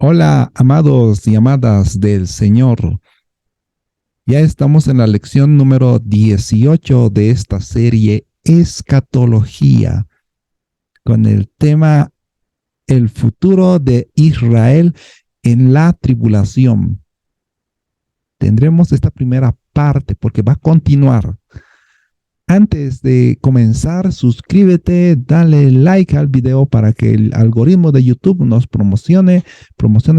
Hola, amados y amadas del Señor. Ya estamos en la lección número 18 de esta serie Escatología, con el tema El futuro de Israel en la tribulación. Tendremos esta primera parte porque va a continuar. Antes de comenzar, suscríbete, dale like al video para que el algoritmo de YouTube nos promocione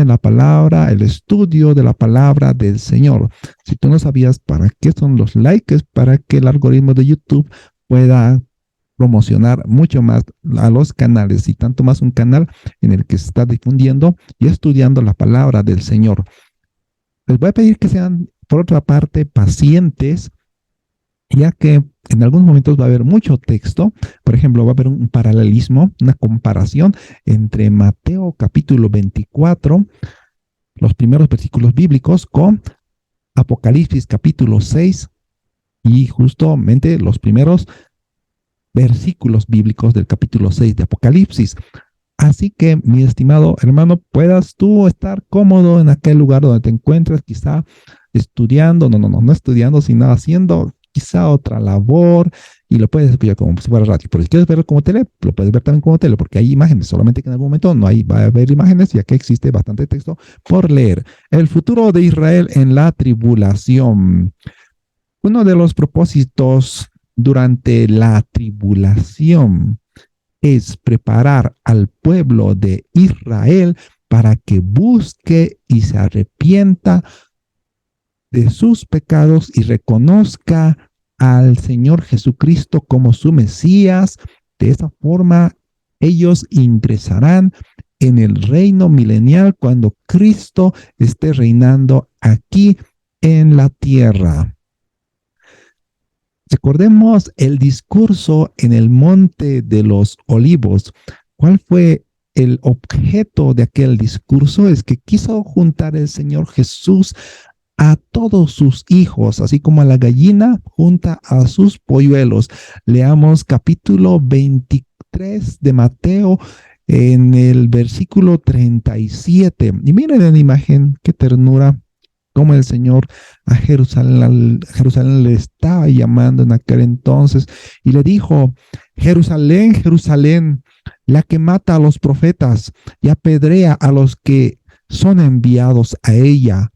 la palabra, el estudio de la palabra del Señor. Si tú no sabías para qué son los likes, para que el algoritmo de YouTube pueda promocionar mucho más a los canales y tanto más un canal en el que se está difundiendo y estudiando la palabra del Señor. Les voy a pedir que sean, por otra parte, pacientes, ya que en algunos momentos va a haber mucho texto. Por ejemplo, va a haber un paralelismo, una comparación entre Mateo capítulo 24, los primeros versículos bíblicos, con Apocalipsis capítulo 6 y justamente los primeros versículos bíblicos del capítulo 6 de Apocalipsis. Así que, mi estimado hermano, puedas tú estar cómodo en aquel lugar donde te encuentres, quizá estudiando, no estudiando, sino haciendo quizá otra labor, y lo puedes escuchar como si fuera radio. Pero si quieres verlo como tele, lo puedes ver también como tele, porque hay imágenes, solamente que en algún momento no hay, va a haber imágenes, ya que existe bastante texto por leer. El futuro de Israel en la tribulación. Uno de los propósitos durante la tribulación es preparar al pueblo de Israel para que busque y se arrepienta de sus pecados y reconozca al Señor Jesucristo como su Mesías. De esa forma, ellos ingresarán en el reino milenial cuando Cristo esté reinando aquí en la tierra. Recordemos el discurso en el Monte de los Olivos. ¿Cuál fue el objeto de aquel discurso? Es que quiso juntar el Señor Jesús a todos sus hijos, así como a la gallina junta a sus polluelos. Leamos capítulo 23 de Mateo en el versículo 37. Y miren en la imagen, qué ternura, como el Señor a Jerusalén le estaba llamando en aquel entonces y le dijo: Jerusalén, Jerusalén, la que mata a los profetas y apedrea a los que son enviados a ella.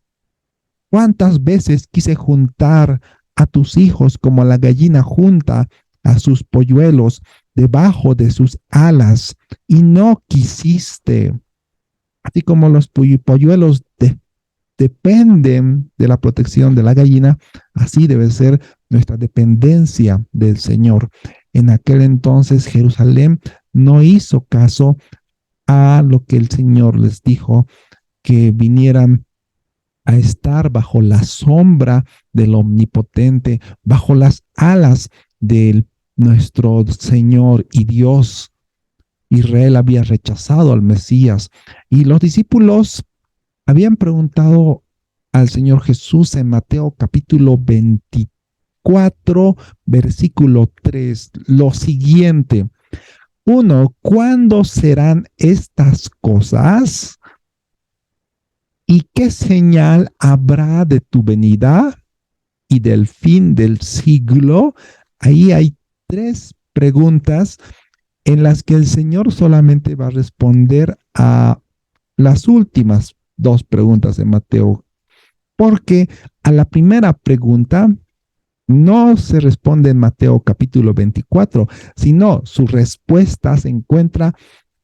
¿Cuántas veces quise juntar a tus hijos como la gallina junta a sus polluelos debajo de sus alas y no quisiste? Así como los polluelos dependen de la protección de la gallina, así debe ser nuestra dependencia del Señor. En aquel entonces Jerusalén no hizo caso a lo que el Señor les dijo, que vinieran a estar bajo la sombra del Omnipotente, bajo las alas de nuestro Señor y Dios. Israel había rechazado al Mesías y los discípulos habían preguntado al Señor Jesús en Mateo capítulo 24, versículo 3, lo siguiente: 1. ¿Cuándo serán estas cosas? ¿Y qué señal habrá de tu venida y del fin del siglo? Ahí hay tres preguntas en las que el Señor solamente va a responder a las últimas dos preguntas de Mateo, porque a la primera pregunta no se responde en Mateo capítulo 24, sino su respuesta se encuentra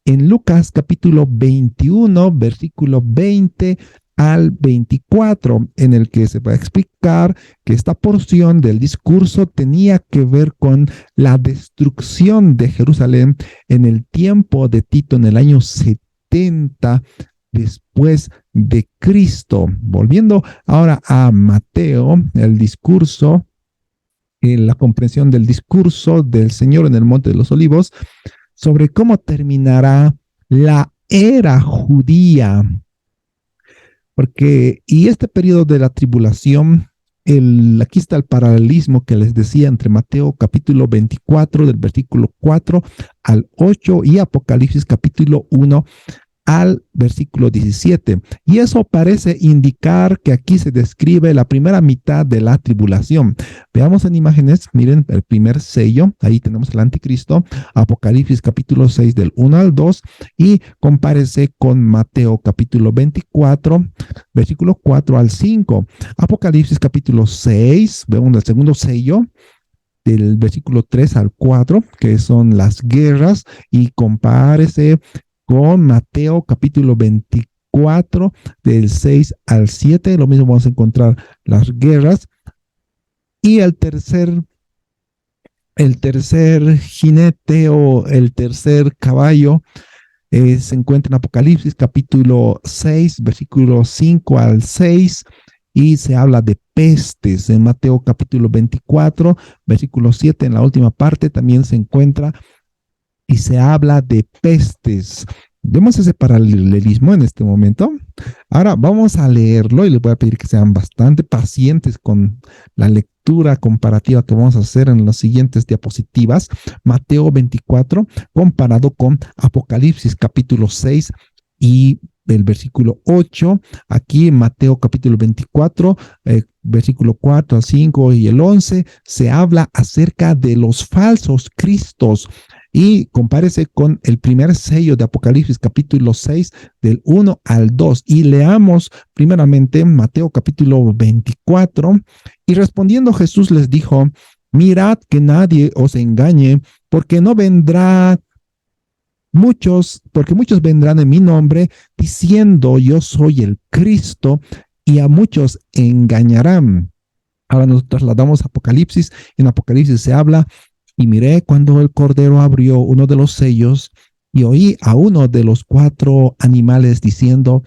en Lucas capítulo 21, versículo 20 al 24, en el que se va a explicar que esta porción del discurso tenía que ver con la destrucción de Jerusalén en el tiempo de Tito, en el año 70 después de Cristo. Volviendo ahora a Mateo, el discurso, la comprensión del discurso del Señor en el Monte de los Olivos, sobre cómo terminará la era judía. Y este periodo de la tribulación, aquí está el paralelismo que les decía entre Mateo capítulo 24, del versículo 4 al 8, y Apocalipsis capítulo 1, al versículo 17. Y eso parece indicar que aquí se describe la primera mitad de la tribulación. Veamos en imágenes, miren el primer sello, ahí tenemos el anticristo, Apocalipsis capítulo 6 del 1 al 2, y compárese con Mateo capítulo 24, versículo 4 al 5. Apocalipsis capítulo 6, vemos el segundo sello, del versículo 3 al 4, que son las guerras, y compárese con Mateo capítulo 24, del 6 al 7. Lo mismo vamos a encontrar las guerras. Y el tercer jinete o el tercer caballo se encuentra en Apocalipsis capítulo 6, versículo 5 al 6, y se habla de pestes. En Mateo capítulo 24, versículo 7, en la última parte también se encuentra y se habla de pestes. Vemos ese paralelismo en este momento. Ahora vamos a leerlo y les voy a pedir que sean bastante pacientes con la lectura comparativa que vamos a hacer en las siguientes diapositivas. Mateo 24 comparado con Apocalipsis capítulo 6 y el versículo 8. Aquí en Mateo capítulo 24, versículo 4 al 5 y el 11, se habla acerca de los falsos cristos. Y compárese con el primer sello de Apocalipsis capítulo 6 del 1 al 2. Y leamos primeramente Mateo capítulo 24. Y respondiendo Jesús les dijo, mirad que nadie os engañe, porque muchos vendrán en mi nombre diciendo yo soy el Cristo, y a muchos engañarán. Ahora nos trasladamos a Apocalipsis. En Apocalipsis se habla, y miré cuando el Cordero abrió uno de los sellos, y oí a uno de los 4 animales diciendo,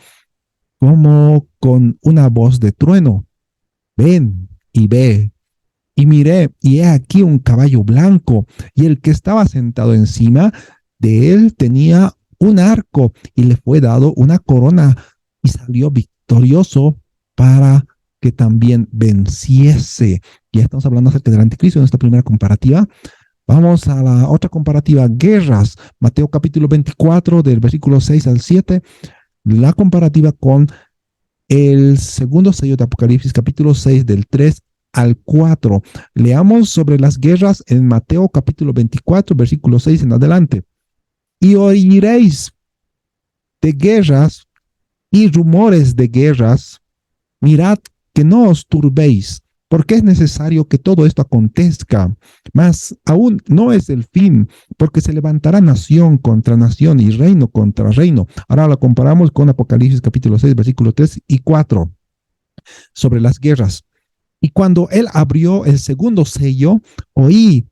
como con una voz de trueno, ven y ve. Y miré, y he aquí un caballo blanco, y el que estaba sentado encima de él tenía un arco, y le fue dado una corona, y salió victorioso para que también venciese. Ya estamos hablando acerca del anticristo en esta primera comparativa. Vamos a la otra comparativa, guerras. Mateo capítulo 24, del versículo 6 al 7. La comparativa con el segundo sello de Apocalipsis capítulo 6, del 3 al 4. Leamos sobre las guerras en Mateo capítulo 24, versículo 6 en adelante. Y oiréis de guerras y rumores de guerras. Mirad que no os turbéis, porque es necesario que todo esto acontezca, mas aún no es el fin, porque se levantará nación contra nación y reino contra reino. Ahora lo comparamos con Apocalipsis capítulo 6, versículo 3 y 4, sobre las guerras. Y cuando él abrió el segundo sello, oí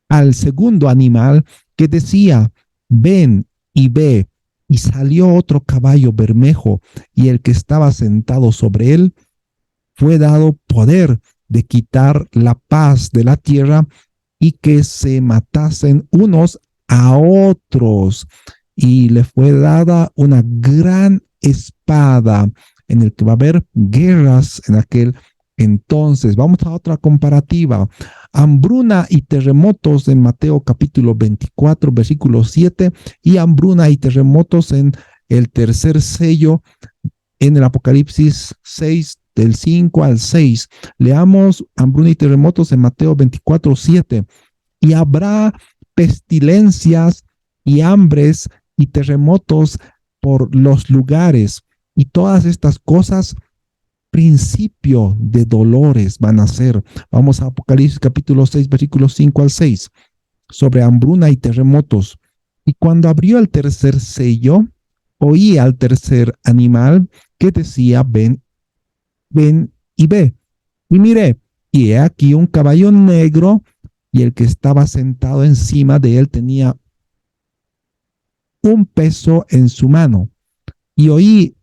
al segundo animal que decía, ven y ve. Y salió otro caballo bermejo, y el que estaba sentado sobre él fue dado poder de quitar la paz de la tierra y que se matasen unos a otros. Y le fue dada una gran espada, en el que va a haber guerras en aquel entonces. Vamos a otra comparativa. Hambruna y terremotos en Mateo capítulo 24, versículo 7, y hambruna y terremotos en el tercer sello en el Apocalipsis 6, del 5 al 6. Leamos hambruna y terremotos en Mateo 24, 7. Y habrá pestilencias y hambres y terremotos por los lugares, y todas estas cosas principio de dolores van a ser. Vamos a Apocalipsis capítulo 6, versículos 5 al 6, sobre hambruna y terremotos. Y cuando abrió el tercer sello, oí al tercer animal que decía, ven, ven y ve. Y miré, y he aquí un caballo negro, y el que estaba sentado encima de él tenía un peso en su mano. Y oí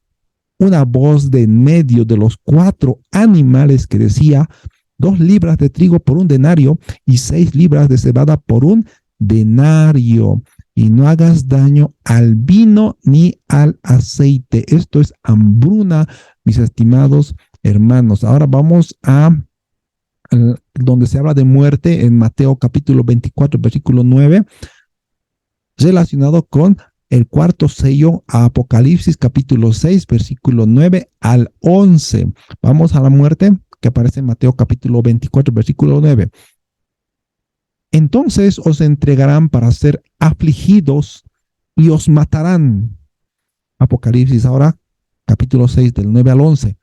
una voz de en medio de los 4 animales que decía, 2 libras de trigo por un denario y 6 libras de cebada por un denario. Y no hagas daño al vino ni al aceite. Esto es hambruna, mis estimados hermanos. Ahora vamos a donde se habla de muerte en Mateo capítulo 24, versículo 9, relacionado con el cuarto sello a Apocalipsis capítulo 6, versículo 9 al 11. Vamos a la muerte que aparece en Mateo capítulo 24, versículo 9. Entonces os entregarán para ser afligidos y os matarán. Apocalipsis ahora, capítulo 6, del 9 al 11.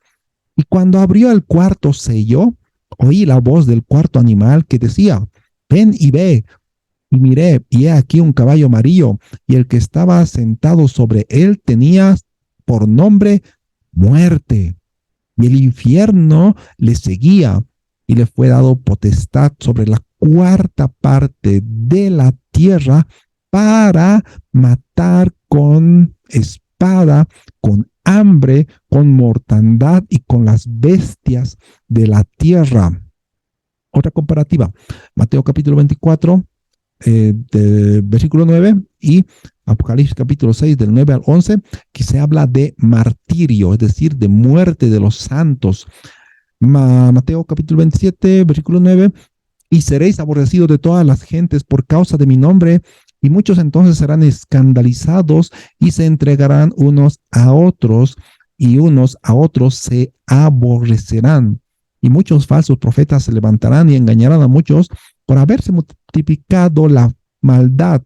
Y cuando abrió el cuarto sello, oí la voz del cuarto animal que decía, ven y ve. Y miré, y he aquí un caballo amarillo, y el que estaba sentado sobre él tenía por nombre Muerte. Y el infierno le seguía, y le fue dado potestad sobre la cuarta parte de la tierra para matar con espada, con hambre, con mortandad y con las bestias de la tierra. Otra comparativa, Mateo capítulo 24, del versículo 9 y Apocalipsis capítulo 6 del 9 al 11, que se habla de martirio, es decir, de muerte de los santos. Mateo capítulo 27, versículo 9, y seréis aborrecidos de todas las gentes por causa de mi nombre, y muchos entonces serán escandalizados y se entregarán unos a otros, y unos a otros se aborrecerán. Y muchos falsos profetas se levantarán y engañarán a muchos por haberse multiplicado la maldad.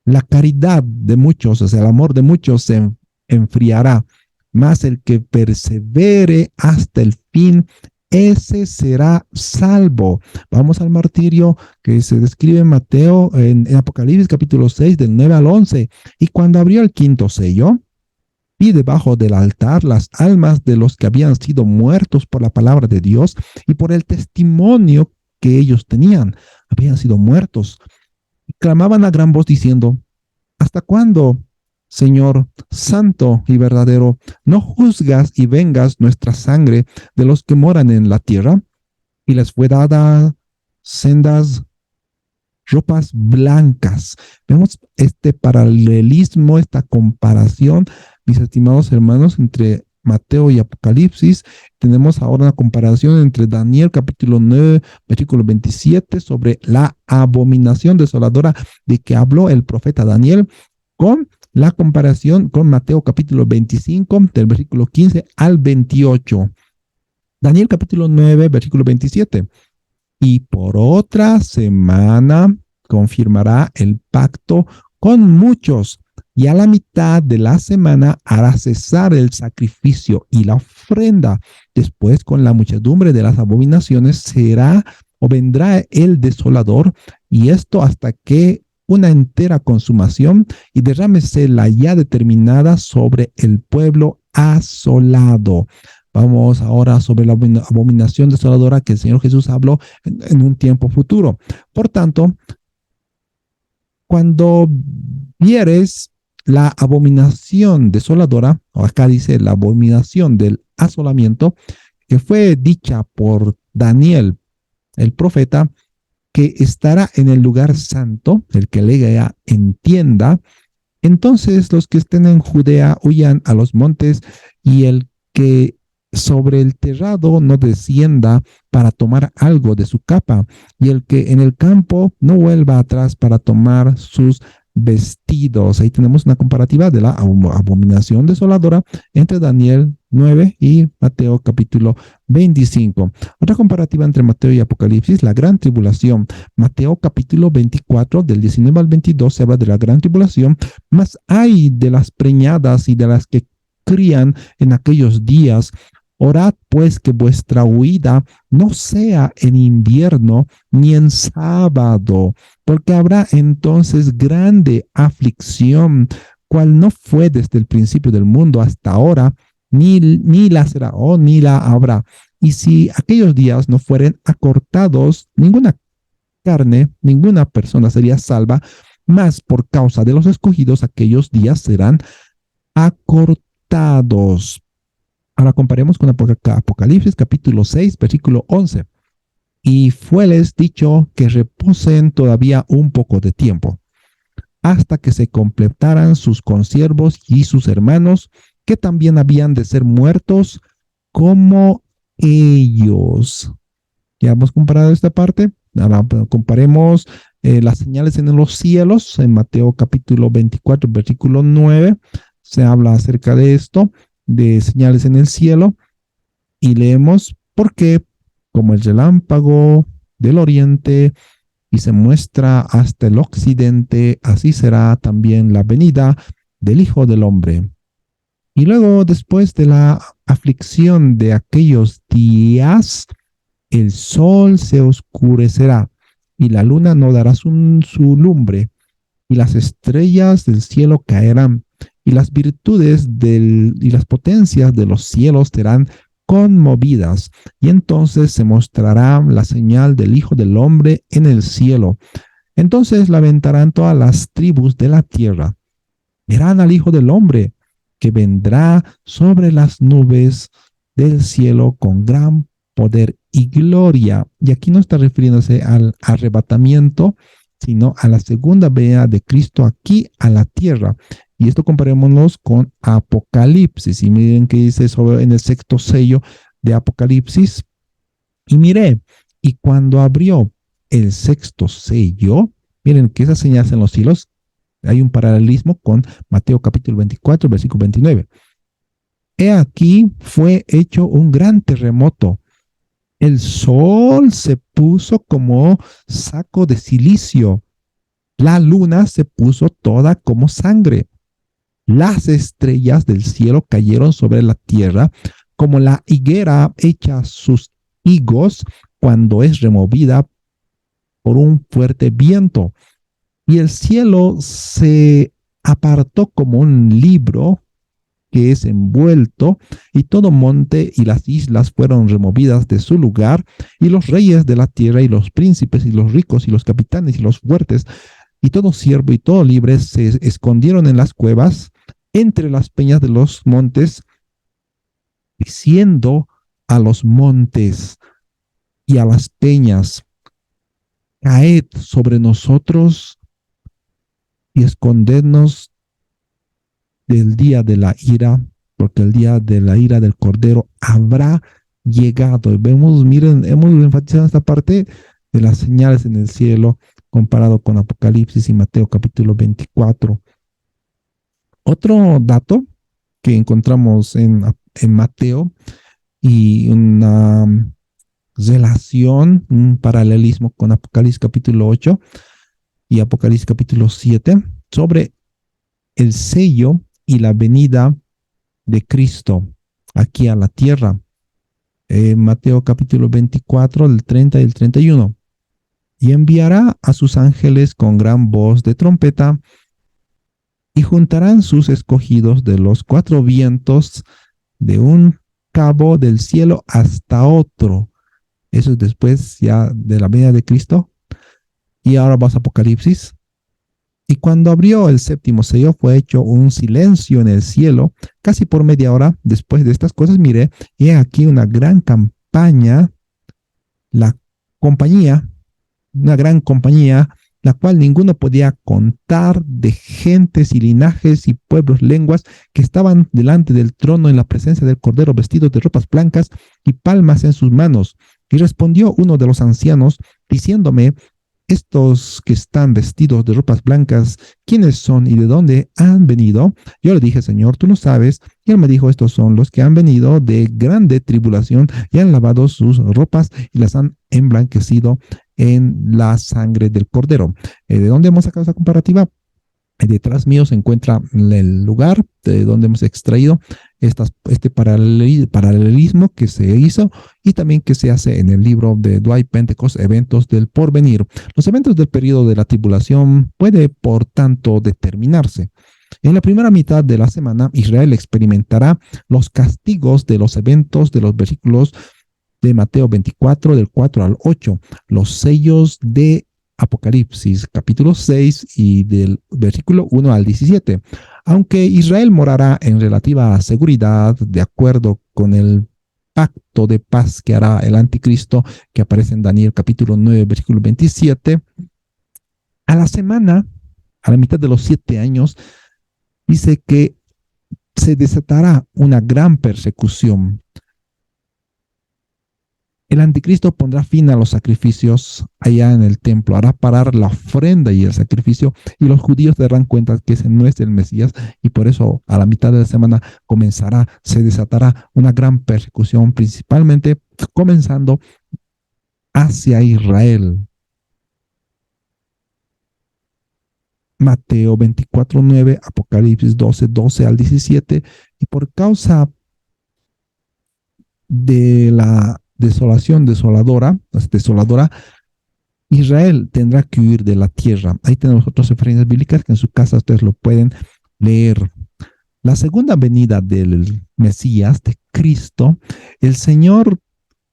La caridad de muchos, o sea, el amor de muchos se enfriará, mas el que persevere hasta el fin, ese será salvo. Vamos al martirio que se describe en Mateo, en Apocalipsis capítulo 6, del 9 al 11. Y cuando abrió el quinto sello, vi debajo del altar las almas de los que habían sido muertos por la palabra de Dios y por el testimonio que ellos tenían. Habían sido muertos. Y clamaban a gran voz diciendo, ¿hasta cuándo, Señor santo y verdadero, no juzgas y vengas nuestra sangre de los que moran en la tierra? Y les fue dada sendas ropas blancas. Vemos este paralelismo, esta comparación, mis estimados hermanos, entre Mateo y Apocalipsis. Tenemos ahora una comparación entre Daniel capítulo 9, versículo 27, sobre la abominación desoladora de que habló el profeta Daniel, con la comparación con Mateo capítulo 25, del versículo 15 al 28. Daniel capítulo 9, versículo 27. Y por otra semana confirmará el pacto con muchos, y a la mitad de la semana hará cesar el sacrificio y la ofrenda. Después, con la muchedumbre de las abominaciones, será o vendrá el desolador, y esto hasta que una entera consumación y derrámese la ya determinada sobre el pueblo asolado. Vamos ahora sobre la abominación desoladora que el Señor Jesús habló en un tiempo futuro. Por tanto, cuando vieres la abominación desoladora, o acá dice la abominación del asolamiento, que fue dicha por Daniel, el profeta, que estará en el lugar santo, el que lea entienda, entonces los que estén en Judea huyan a los montes, y el que sobre el terrado no descienda para tomar algo de su capa, y el que en el campo no vuelva atrás para tomar sus vestidos. Ahí tenemos una comparativa de la abominación desoladora entre Daniel 9 y Mateo capítulo 25. Otra comparativa entre Mateo y Apocalipsis, la gran tribulación. Mateo capítulo 24, del 19 al 22, se habla de la gran tribulación, mas hay de las preñadas y de las que crían en aquellos días. Orad pues que vuestra huida no sea en invierno ni en sábado, porque habrá entonces grande aflicción, cual no fue desde el principio del mundo hasta ahora, ni la será ni la habrá. Y si aquellos días no fueren acortados, ninguna carne, ninguna persona sería salva, mas por causa de los escogidos aquellos días serán acortados. Ahora comparemos con Apocalipsis capítulo 6, versículo 11. Y fueles dicho que reposen todavía un poco de tiempo, hasta que se completaran sus consiervos y sus hermanos, que también habían de ser muertos como ellos. ¿Ya hemos comparado esta parte? Ahora comparemos las señales en los cielos. En Mateo capítulo 24, versículo 9, se habla acerca de esto, de señales en el cielo. Y leemos, porque como el relámpago del oriente y se muestra hasta el occidente, así será también la venida del Hijo del Hombre. Y luego, después de la aflicción de aquellos días, el sol se oscurecerá y la luna no dará su lumbre y las estrellas del cielo caerán y las virtudes y las potencias de los cielos serán conmovidas, y entonces se mostrará la señal del Hijo del Hombre en el cielo. Entonces lamentarán todas las tribus de la tierra. Verán al Hijo del Hombre que vendrá sobre las nubes del cielo con gran poder y gloria. Y aquí no está refiriéndose al arrebatamiento, sino a la segunda venida de Cristo aquí a la tierra. Y esto comparémonos con Apocalipsis. Y miren qué dice sobre en el sexto sello de Apocalipsis. Y miré, y cuando abrió el sexto sello, miren que esas señales en los cielos, hay un paralelismo con Mateo capítulo 24, versículo 29. He aquí fue hecho un gran terremoto. El sol se puso como saco de silicio. La luna se puso toda como sangre. Las estrellas del cielo cayeron sobre la tierra como la higuera echa sus higos cuando es removida por un fuerte viento. Y el cielo se apartó como un libro que es envuelto, y todo monte y las islas fueron removidas de su lugar, y los reyes de la tierra y los príncipes y los ricos y los capitanes y los fuertes y todo siervo y todo libre se escondieron en las cuevas entre las peñas de los montes, diciendo a los montes y a las peñas: caed sobre nosotros y escondednos del día de la ira, porque el día de la ira del Cordero habrá llegado. Y vemos, miren, hemos enfatizado esta parte de las señales en el cielo comparado con Apocalipsis y Mateo capítulo 24. Otro dato que encontramos en Mateo y una relación, un paralelismo con Apocalipsis capítulo 8 y Apocalipsis capítulo 7 sobre el sello y la venida de Cristo aquí a la tierra. Mateo capítulo 24, el 30 y el 31. Y enviará a sus ángeles con gran voz de trompeta, y juntarán sus escogidos de los cuatro vientos, de un cabo del cielo hasta otro. Eso es después ya de la venida de Cristo. Y ahora vas a Apocalipsis. Y cuando abrió el séptimo sello, fue hecho un silencio en el cielo. Casi por media hora después de estas cosas, miré, y aquí una gran campaña, la compañía, una gran compañía, la cual ninguno podía contar, de gentes y linajes y pueblos, lenguas, que estaban delante del trono en la presencia del Cordero, vestidos de ropas blancas y palmas en sus manos. Y respondió uno de los ancianos, diciéndome: estos que están vestidos de ropas blancas, ¿quiénes son y de dónde han venido? Yo le dije: Señor, tú lo sabes. Y él me dijo: estos son los que han venido de grande tribulación y han lavado sus ropas y las han emblanquecido en la sangre del Cordero. ¿De dónde hemos sacado esa comparativa? Detrás mío se encuentra el lugar de donde hemos extraído este paralelismo que se hizo y también que se hace en el libro de Dwight Pentecost, Eventos del Porvenir. Los eventos del periodo de la tribulación puede, por tanto, determinarse. En la primera mitad de la semana, Israel experimentará los castigos de los eventos de los versículos de Mateo 24, del 4 al 8, los sellos de Apocalipsis capítulo 6 y del versículo 1 al 17. Aunque Israel morará en relativa seguridad de acuerdo con el pacto de paz que hará el anticristo, que aparece en Daniel capítulo 9, versículo 27, a la semana, a la mitad de los 7 años, dice que se desatará una gran persecución. El anticristo pondrá fin a los sacrificios allá en el templo, hará parar la ofrenda y el sacrificio, y los judíos se darán cuenta que ese no es el Mesías, y por eso a la mitad de la semana se desatará una gran persecución, principalmente comenzando hacia Israel. Mateo 24:9, Apocalipsis 12:12 al 17, y por causa de la desoladora, Israel tendrá que huir de la tierra. Ahí tenemos otras referencias bíblicas que en su casa ustedes lo pueden leer. La segunda venida del Mesías, de Cristo, el Señor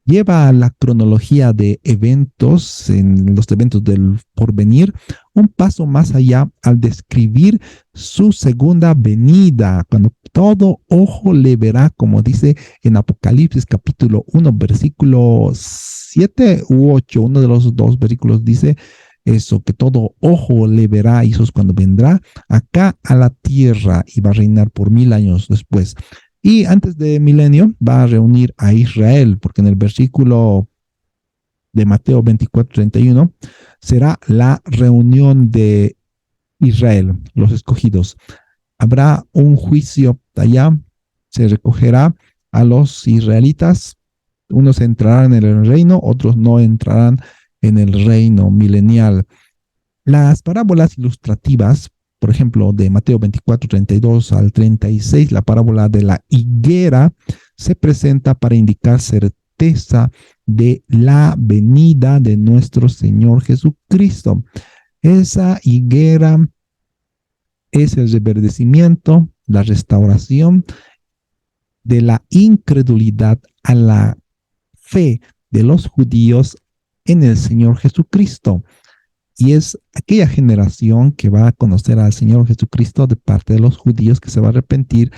lleva la cronología de eventos, en los eventos del porvenir, un paso más allá al describir su segunda venida, cuando todo ojo le verá, como dice en Apocalipsis capítulo 1, versículo 7 u 8, uno de los dos versículos dice eso, que todo ojo le verá, y eso es cuando vendrá acá a la tierra y va a reinar por 1000 años después. Y antes de milenio va a reunir a Israel, porque en el versículo de Mateo 24:31 será la reunión de Israel, los escogidos. Habrá un juicio allá, se recogerá a los israelitas, unos entrarán en el reino, otros no entrarán en el reino milenial. Las parábolas ilustrativas, por ejemplo, de Mateo 24:32 al 36, la parábola de la higuera se presenta para indicar certeza de la venida de nuestro Señor Jesucristo. Esa higuera es el reverdecimiento, la restauración de la incredulidad a la fe de los judíos en el Señor Jesucristo. Y es aquella generación que va a conocer al Señor Jesucristo de parte de los judíos, que se va a arrepentir,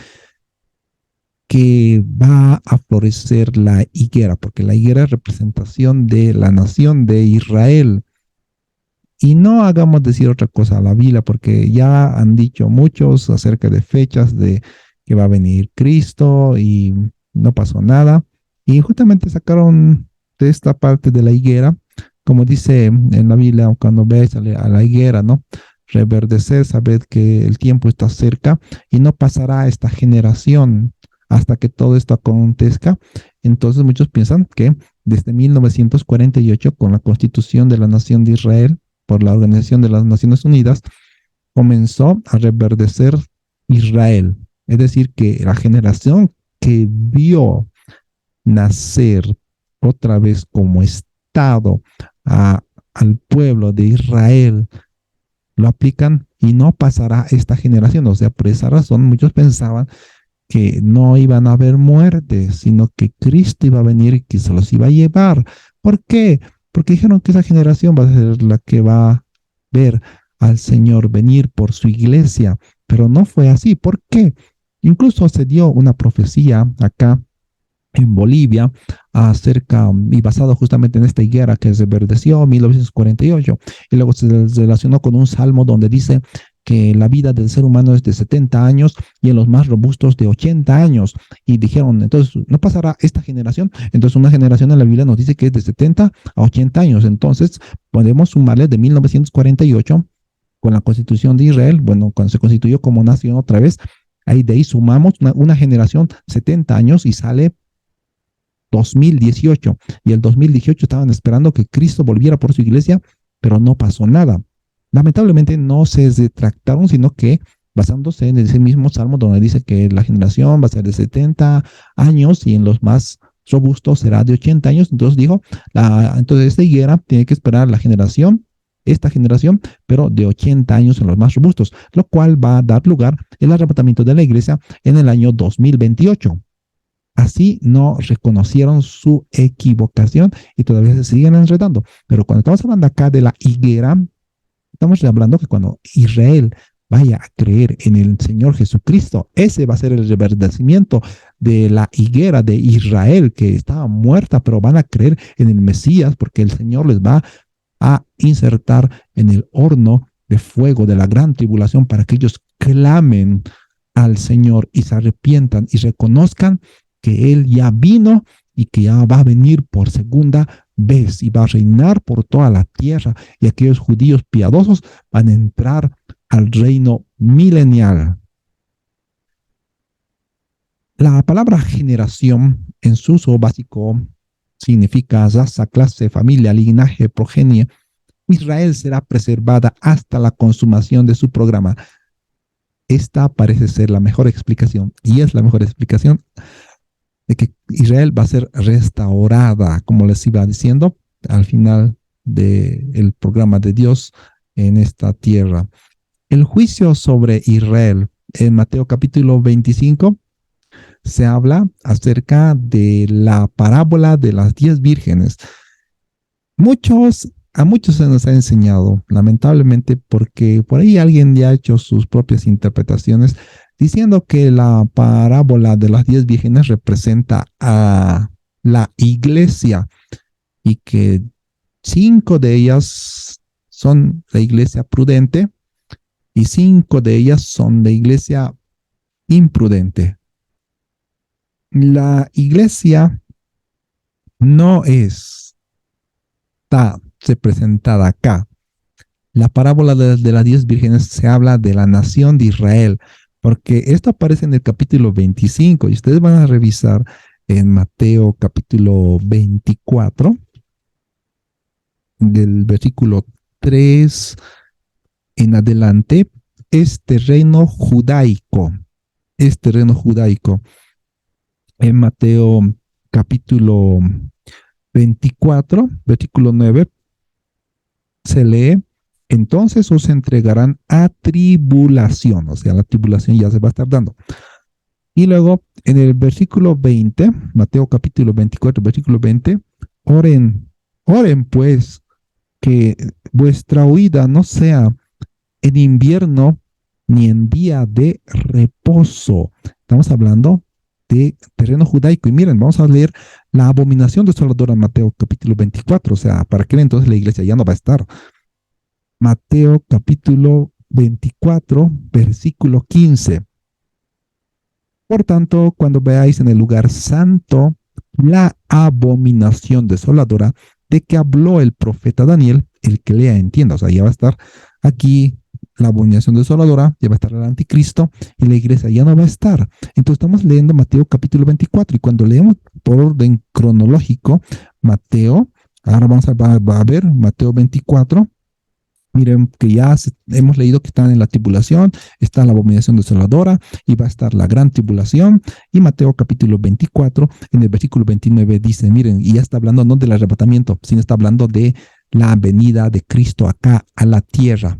que va a florecer la higuera, porque la higuera es representación de la nación de Israel. Y no hagamos decir otra cosa a la Biblia, porque ya han dicho muchos acerca de fechas de que va a venir Cristo y no pasó nada. Y justamente sacaron de esta parte de la higuera, como dice en la Biblia, cuando veáis a la higuera, ¿no? Reverdecer, sabed que el tiempo está cerca y no pasará esta generación hasta que todo esto acontezca. Entonces muchos piensan que desde 1948, con la constitución de la nación de Israel, por la Organización de las Naciones Unidas, comenzó a reverdecer Israel. Es decir, que la generación que vio nacer otra vez como Estado al pueblo de Israel, lo aplican y no pasará esta generación. O sea, por esa razón muchos pensaban que no iban a haber muertes, sino que Cristo iba a venir y que se los iba a llevar. ¿Por qué? Porque dijeron que esa generación va a ser la que va a ver al Señor venir por su iglesia, pero no fue así. ¿Por qué? Incluso se dio una profecía acá en Bolivia acerca y basado justamente en esta higuera que se verdeció en 1948, y luego se relacionó con un salmo donde dice que la vida del ser humano es de 70 años y en los más robustos de 80 años. Y dijeron, entonces, ¿no pasará esta generación? Entonces, una generación en la Biblia nos dice que es de 70 a 80 años. Entonces, podemos sumarle de 1948 con la Constitución de Israel, bueno, cuando se constituyó como nación otra vez, ahí de ahí sumamos una generación 70 años y sale 2018. Y el 2018 estaban esperando que Cristo volviera por su iglesia, pero no pasó nada. Lamentablemente no se retractaron, sino que basándose en ese mismo salmo donde dice que la generación va a ser de 70 años y en los más robustos será de 80 años. Entonces dijo, entonces esta higuera tiene que esperar esta generación, pero de 80 años en los más robustos, lo cual va a dar lugar al arrebatamiento de la iglesia en el año 2028. Así no reconocieron su equivocación y todavía se siguen enredando. Pero cuando estamos hablando acá de la higuera, estamos hablando que cuando Israel vaya a creer en el Señor Jesucristo, ese va a ser el reverdecimiento de la higuera de Israel, que estaba muerta, pero van a creer en el Mesías, porque el Señor les va a insertar en el horno de fuego de la gran tribulación para que ellos clamen al Señor y se arrepientan y reconozcan que Él ya vino y que ya va a venir por segunda vez y va a reinar por toda la tierra, y aquellos judíos piadosos van a entrar al reino milenial. La palabra generación en su uso básico significa raza, clase, familia, linaje, progenie. Israel será preservada hasta la consumación de su programa. Esta parece ser la mejor explicación, y es la mejor explicación de que Israel va a ser restaurada, como les iba diciendo, al final del programa de Dios en esta tierra. El juicio sobre Israel en Mateo capítulo 25 se habla acerca de la parábola de las 10 vírgenes. A muchos se nos ha enseñado, lamentablemente, porque por ahí alguien ya ha hecho sus propias interpretaciones, diciendo que la parábola de las 10 vírgenes representa a la iglesia y que 5 de ellas son la iglesia prudente y 5 de ellas son la iglesia imprudente. La iglesia no está representada acá. La parábola de las 10 vírgenes se habla de la nación de Israel, porque esto aparece en el capítulo 25 y ustedes van a revisar en Mateo capítulo 24, del versículo 3 en adelante, este reino judaico, en Mateo capítulo 24, versículo 9, se lee: entonces os entregarán a tribulación, o sea, la tribulación ya se va a estar dando. Y luego en el versículo 20, Mateo capítulo 24, versículo 20, oren pues que vuestra huida no sea en invierno ni en día de reposo. Estamos hablando de terreno judaico. Y miren, vamos a leer la abominación desoladora en Mateo capítulo 24. O sea, para que entonces la iglesia ya no va a estar. Mateo capítulo 24, versículo 15. Por tanto, cuando veáis en el lugar santo la abominación desoladora de que habló el profeta Daniel, el que lea entienda. O sea, ya va a estar aquí la abominación desoladora, ya va a estar el anticristo y la iglesia ya no va a estar. Entonces estamos leyendo Mateo capítulo 24 y cuando leemos por orden cronológico, Mateo, ahora va a ver Mateo 24. Miren que ya hemos leído que están en la tribulación, está la abominación desoladora y va a estar la gran tribulación. Y Mateo capítulo 24, en el versículo 29 dice, miren, y ya está hablando no del arrebatamiento, sino está hablando de la venida de Cristo acá a la tierra.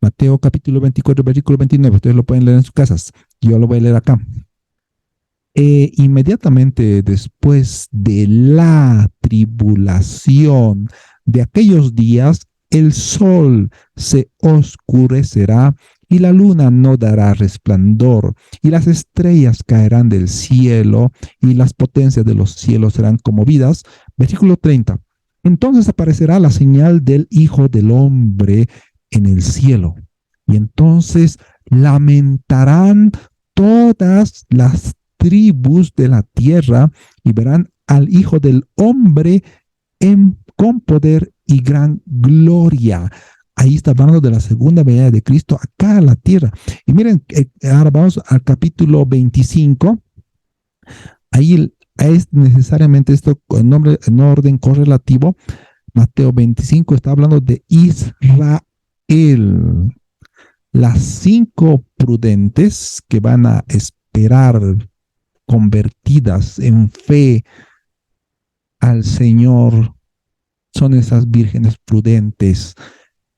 Mateo capítulo 24, versículo 29, ustedes lo pueden leer en sus casas, yo lo voy a leer acá. Inmediatamente después de la tribulación de aquellos días, el sol se oscurecerá y la luna no dará resplandor, y las estrellas caerán del cielo, y las potencias de los cielos serán conmovidas. Versículo 30. Entonces aparecerá la señal del Hijo del Hombre en el cielo, y entonces lamentarán todas las tribus de la tierra y verán al Hijo del Hombre con poder y gran gloria. Ahí está hablando de la segunda venida de Cristo acá a la tierra. Y miren, ahora vamos al capítulo 25. Ahí es necesariamente esto en orden correlativo. Mateo 25 está hablando de Israel. Las 5 prudentes que van a esperar convertidas en fe al Señor son esas vírgenes prudentes,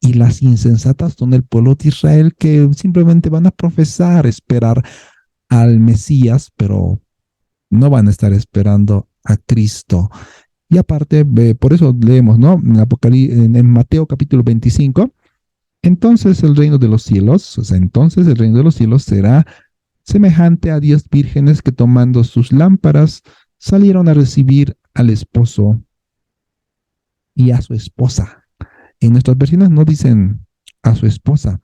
y las insensatas son el pueblo de Israel que simplemente van a profesar esperar al Mesías, pero no van a estar esperando a Cristo. Y aparte, por eso leemos, ¿no? En Mateo capítulo 25, entonces el reino de los cielos, o sea, entonces el reino de los cielos será semejante a 10 vírgenes que tomando sus lámparas salieron a recibir al esposo y a su esposa. En nuestras versiones no dicen a su esposa,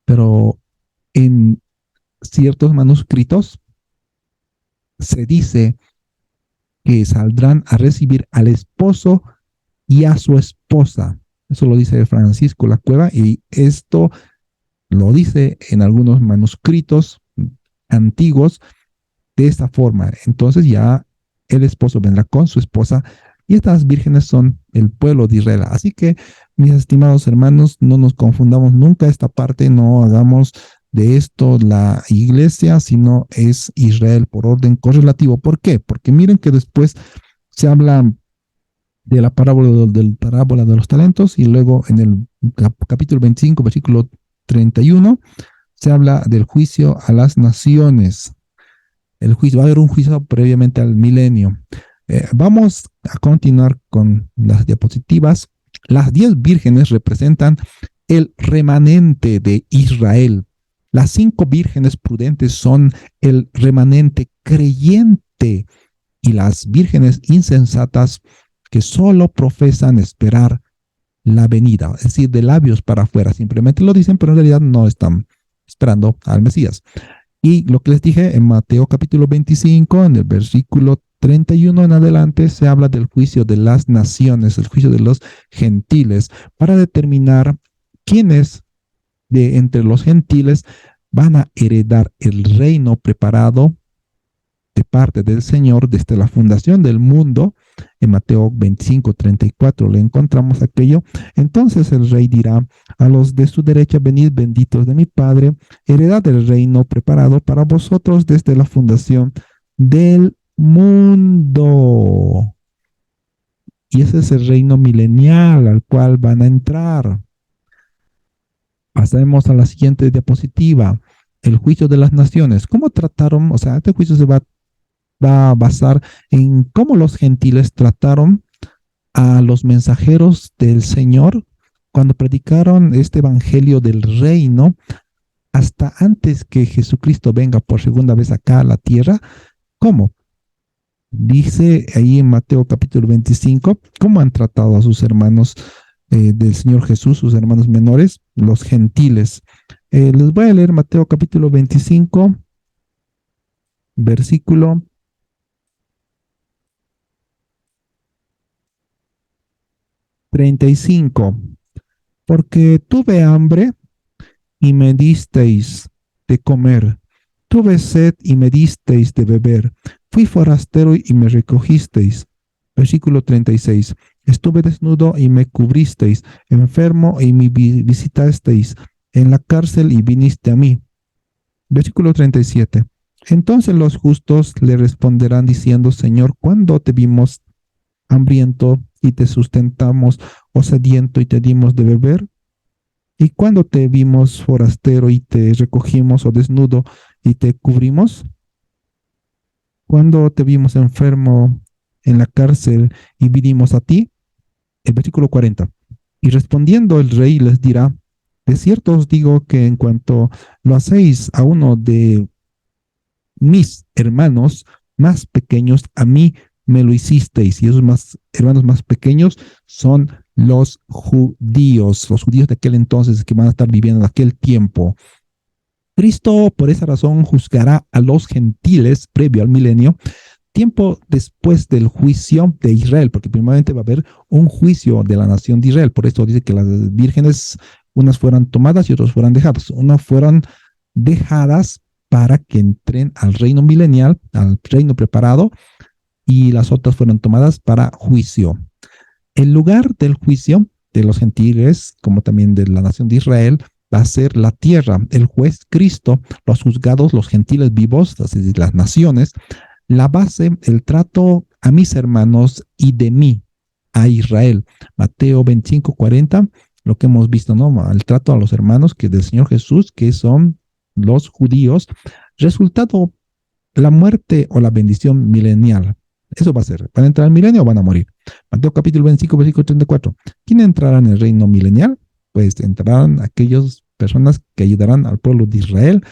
pero en ciertos manuscritos se dice que saldrán a recibir al esposo y a su esposa. Eso lo dice Francisco La Cueva y esto lo dice en algunos manuscritos antiguos de esta forma. Entonces ya el esposo vendrá con su esposa y estas vírgenes son el pueblo de Israel. Así que, mis estimados hermanos, no nos confundamos nunca esta parte, no hagamos de esto la iglesia, sino es Israel por orden correlativo. ¿Por qué? Porque miren que después se habla de la parábola de los talentos y luego en el capítulo 25, versículo 31, se habla del juicio a las naciones. El juicio, va a haber un juicio previamente al milenio. Vamos a continuar con las diapositivas. Las 10 vírgenes representan el remanente de Israel. Las 5 vírgenes prudentes son el remanente creyente y las vírgenes insensatas que solo profesan esperar la venida, es decir, de labios para afuera. Simplemente lo dicen, pero en realidad no están esperando al Mesías. Y lo que les dije en Mateo capítulo 25, en el versículo 31 en adelante, se habla del juicio de las naciones, el juicio de los gentiles, para determinar quiénes de entre los gentiles van a heredar el reino preparado de parte del Señor desde la fundación del mundo. En Mateo 25, 34 le encontramos aquello. Entonces el rey dirá a los de su derecha: venid benditos de mi Padre, heredad el reino preparado para vosotros desde la fundación del mundo. Y ese es el reino milenial al cual van a entrar. Pasemos a la siguiente diapositiva. El juicio de las naciones. ¿Cómo trataron? O sea, este juicio se va a basar en cómo los gentiles trataron a los mensajeros del Señor cuando predicaron este evangelio del reino hasta antes que Jesucristo venga por segunda vez acá a la tierra. ¿Cómo? Dice ahí en Mateo capítulo 25, cómo han tratado a sus hermanos del Señor Jesús, sus hermanos menores, los gentiles. Les voy a leer Mateo capítulo 25, versículo 35. Porque tuve hambre y me disteis de comer. Tuve sed y me disteis de beber. Fui forastero y me recogisteis. Versículo 36. Estuve desnudo y me cubristeis, enfermo y me visitasteis, en la cárcel y viniste a mí. Versículo 37. Entonces los justos le responderán diciendo: Señor, ¿cuándo te vimos hambriento y te sustentamos, o sediento y te dimos de beber? ¿Y cuándo te vimos forastero y te recogimos, o desnudo y te cubrimos? ¿Cuándo te vimos enfermo en la cárcel y vinimos a ti? El versículo 40. Y respondiendo el rey les dirá: de cierto os digo que en cuanto lo hacéis a uno de mis hermanos más pequeños, a mí me lo hicisteis. Y esos hermanos más pequeños son los judíos de aquel entonces que van a estar viviendo en aquel tiempo. Cristo, por esa razón, juzgará a los gentiles previo al milenio, tiempo después del juicio de Israel, porque primeramente va a haber un juicio de la nación de Israel. Por eso dice que las vírgenes, unas fueran tomadas y otras fueran dejadas. Unas fueron dejadas para que entren al reino milenial, al reino preparado, y las otras fueron tomadas para juicio. El lugar del juicio de los gentiles, como también de la nación de Israel, va a ser la tierra. El juez Cristo, los juzgados, los gentiles vivos, las naciones, la base, el trato a mis hermanos y de mí a Israel. Mateo 25, 40, lo que hemos visto, ¿no? El trato a los hermanos que del Señor Jesús, que son los judíos, resultado la muerte o la bendición milenial. Eso va a ser. ¿Van a entrar al milenio o van a morir? Mateo capítulo 25, versículo 34. ¿Quién entrará en el reino milenial? Pues entrarán aquellas personas que ayudarán al pueblo de Israel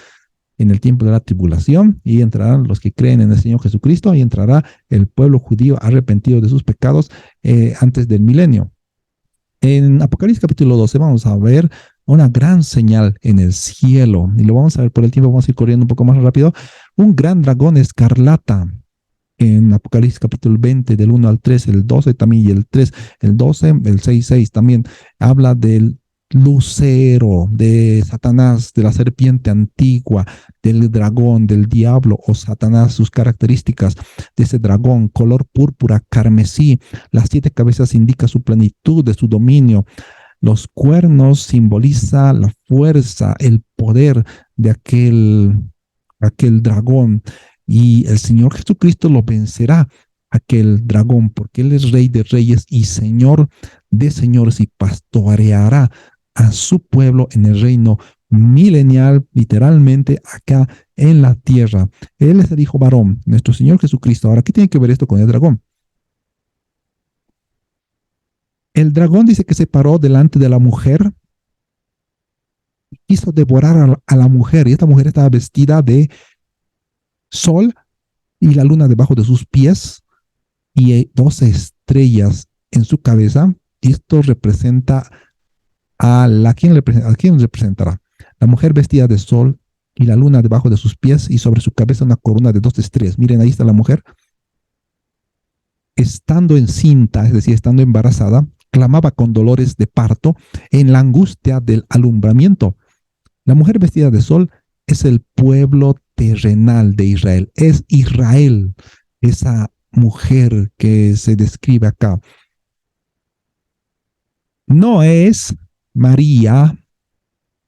en el tiempo de la tribulación, y entrarán los que creen en el Señor Jesucristo, y entrará el pueblo judío arrepentido de sus pecados antes del milenio. En Apocalipsis capítulo 12 vamos a ver una gran señal en el cielo, y lo vamos a ver por el tiempo, vamos a ir corriendo un poco más rápido. Un gran dragón escarlata en Apocalipsis capítulo 20, del 1 al 3, el 12 también, y el 3, el 12, el 6 también habla del lucero, de Satanás, de la serpiente antigua, del dragón, del diablo o Satanás, sus características de ese dragón, color púrpura, carmesí, las 7 cabezas indica su plenitud de su dominio, los cuernos simboliza la fuerza, el poder de aquel dragón, y el Señor Jesucristo lo vencerá, aquel dragón, porque Él es Rey de Reyes y Señor de Señores, y pastoreará a su pueblo en el reino milenial, literalmente acá en la tierra. Él es el Hijo varón, nuestro Señor Jesucristo. Ahora, ¿qué tiene que ver esto con el dragón? El dragón dice que se paró delante de la mujer, quiso devorar a la mujer, y esta mujer estaba vestida de sol y la luna debajo de sus pies y 12 estrellas en su cabeza. Y esto representa ¿a quién representará? La mujer vestida de sol y la luna debajo de sus pies y sobre su cabeza una corona de 12 estrellas. Miren, ahí está la mujer. Estando encinta, es decir, estando embarazada, clamaba con dolores de parto en la angustia del alumbramiento. La mujer vestida de sol es el pueblo terrenal de Israel. Es Israel, esa mujer que se describe acá. No es María,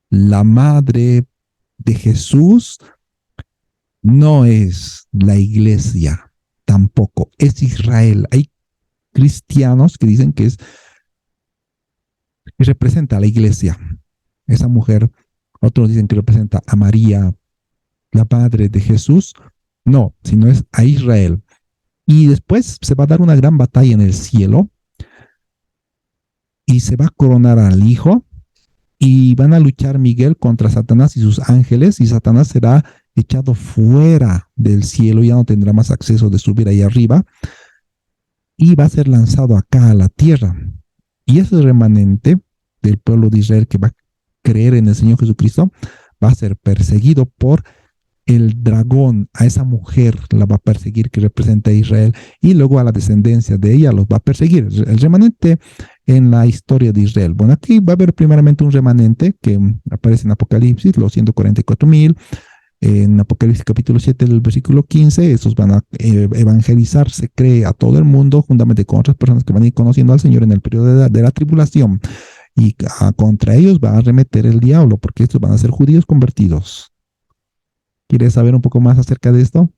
la madre de Jesús, no es la iglesia, tampoco. Es Israel. Hay cristianos que dicen que representa a la iglesia, esa mujer. Otros dicen que representa a María, la madre de Jesús. No, sino es a Israel. Y después se va a dar una gran batalla en el cielo y se va a coronar al Hijo y van a luchar Miguel contra Satanás y sus ángeles, y Satanás será echado fuera del cielo, ya no tendrá más acceso de subir ahí arriba, y va a ser lanzado acá a la tierra. Y ese remanente del pueblo de Israel que va a creer en el Señor Jesucristo va a ser perseguido por el dragón. A esa mujer la va a perseguir, que representa a Israel, y luego a la descendencia de ella los va a perseguir. El remanente en la historia de Israel. Bueno, aquí va a haber primeramente un remanente que aparece en Apocalipsis, los 144,000. En Apocalipsis capítulo 7, del versículo 15, esos van a evangelizar, se cree, a todo el mundo, juntamente con otras personas que van a ir conociendo al Señor en el periodo de la tribulación. Y contra ellos va a arremeter el diablo, porque estos van a ser judíos convertidos. ¿Quieres saber un poco más acerca de esto?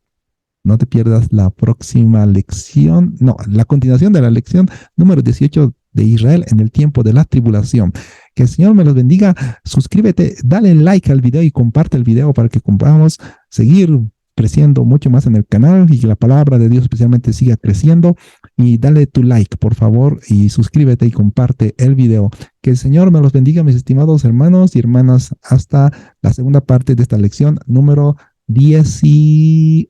No te pierdas la próxima lección, no, la continuación de la lección número 18 de Israel en el tiempo de la tribulación. Que el Señor me los bendiga. Suscríbete, dale like al video y comparte el video para que podamos seguir creciendo mucho más en el canal y que la palabra de Dios especialmente siga creciendo. Y dale tu like, por favor, y suscríbete y comparte el video. Que el Señor me los bendiga, mis estimados hermanos y hermanas, hasta la segunda parte de esta lección número 18.